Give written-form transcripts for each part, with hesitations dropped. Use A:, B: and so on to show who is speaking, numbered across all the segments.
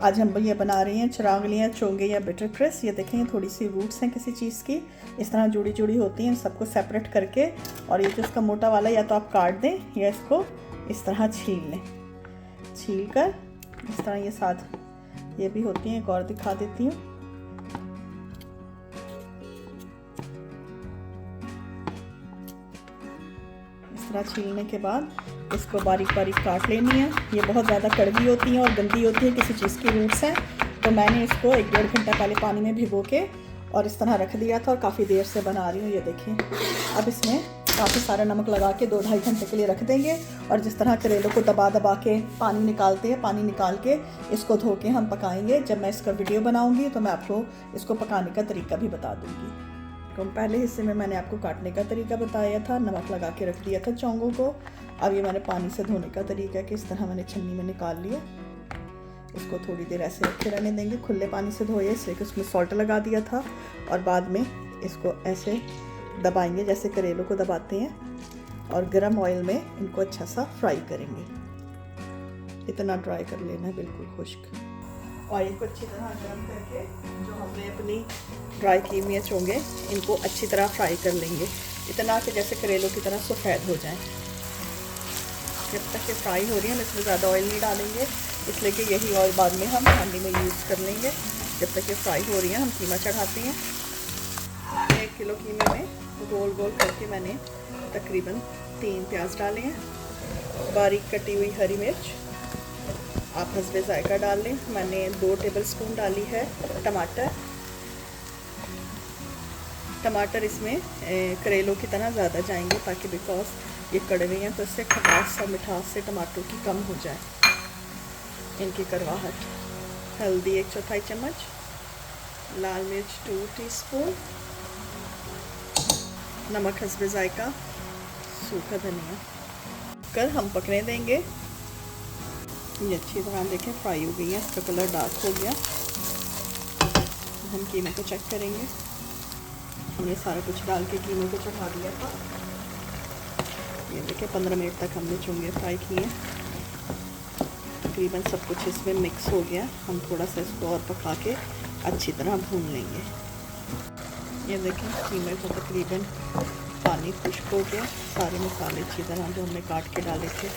A: आज हम ये बना रहे हैं चिरागलियाँ, चोंगे या बिटर क्रिस। ये देखें थोड़ी सी रूट्स हैं किसी चीज़ की, इस तरह जुड़ी जुड़ी होती हैं। सबको सेपरेट करके और ये जो इसका मोटा वाला या तो आप काट दें या इसको इस तरह छील लें। छील कर इस तरह ये साथ ये भी होती हैं, एक और दिखा देती हूँ। इस तरह छीलने के बाद इसको बारीक बारीक काट लेनी है। ये बहुत ज़्यादा कड़वी होती हैं और गंदी होती है, किसी चीज़ की रूट्स हैं। तो मैंने इसको 1-1.5 घंटा पहले पानी में भिगो के और इस तरह रख दिया था और काफ़ी देर से बना रही हूँ। ये देखिए, अब इसमें काफ़ी सारा नमक लगा के 2-2.5 घंटे के लिए रख देंगे। और जिस तरह करेलों को दबा दबा के पानी निकालते हैं, पानी निकाल के इसको धो के हम पकाएंगे। जब मैं इसका वीडियो बनाऊँगी तो मैं आपको इसको पकाने का तरीका भी बता दूँगी। तो पहले हिस्से में मैंने आपको काटने का तरीका बताया था, नमक लगा के रख दिया था चोंगों को। अब ये मैंने पानी से धोने का तरीका है कि इस तरह मैंने छन्नी में निकाल लिया। इसको थोड़ी देर ऐसे रखे रहने देंगे, खुले पानी से धोए इसलिए कि उसमें सॉल्ट लगा दिया था। और बाद में इसको ऐसे दबाएंगे जैसे करेलों को दबाते हैं और गर्म ऑयल में इनको अच्छा सा फ्राई करेंगे। इतना ड्राई कर लेना है, बिल्कुल खुश्क। ऑयल को अच्छी तरह गर्म करके जो हमने अपनी ड्राई की हुई चोंगे इनको अच्छी तरह फ्राई कर लेंगे, इतना कि जैसे करेलों की तरह सफ़ेद हो जाए। जब तक ये फ्राई हो रही है हम इसमें ज़्यादा ऑयल नहीं डालेंगे, इसलिए कि यही ऑयल बाद में हम हांडी में यूज़ कर लेंगे। जब तक ये फ्राई हो रही है हम कीमा चढ़ाते हैं। 1 किलो कीमे में गोल गोल करके मैंने तकरीबन 3 प्याज डाले हैं, बारीक कटी हुई हरी मिर्च, आप हस्बे जायका डाल लें। मैंने 2 टेबलस्पून डाली है टमाटर इसमें करेलों की तरह ज़्यादा जाएंगे ताकि बिकॉज ये कड़वे हैं तो इससे खटास और मिठास से टमाटर की कम हो जाए इनकी करवाहट। हल्दी 1/4 चम्मच, लाल मिर्च 2 टीस्पून, नमक हस्बे जायका, सूखा धनिया कर हम पकने देंगे। ये अच्छी तरह देखें फ्राई हो गई है, इसका कलर डार्क हो गया। हम कीमे को चेक करेंगे। हमने सारा कुछ डाल के कीमे को चढ़ा दिया था। ये देखें 15 मिनट तक हमने चोंगे फ्राई किए। तकरीबन सब कुछ इसमें मिक्स हो गया। हम थोड़ा सा इसको और पका के अच्छी तरह भून लेंगे। ये देखें कीमे को तकरीबन पानी खुश्क हो गया। सारे मसाले अच्छी तरह जो हमने काट के डाले थे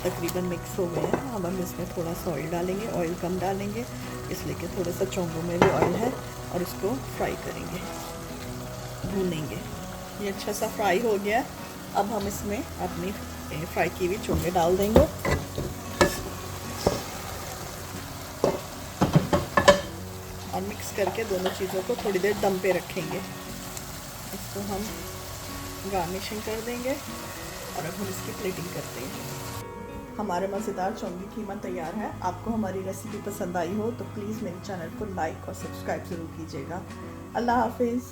A: तकरीबन मिक्स हो गए हैं। अब हम इसमें थोड़ा सा ऑयल डालेंगे, ऑयल कम डालेंगे इसलिए कि थोड़ा सा चोंगों में भी ऑयल है और इसको फ्राई करेंगे, भूनेंगे। ये अच्छा सा फ्राई हो गया। अब हम इसमें अपनी फ्राई की हुई चोंगे डाल देंगे और मिक्स करके दोनों चीज़ों को थोड़ी देर दम पे रखेंगे। इसको हम गार्निशिंग कर देंगे और अब हम इसकी प्लेटिंग करते हैं। हमारे मज़ेदार चोंगी कीमा तैयार है। आपको हमारी रेसिपी पसंद आई हो तो प्लीज़ मेरे चैनल को लाइक और सब्सक्राइब ज़रूर कीजिएगा। अल्लाह हाफिज़।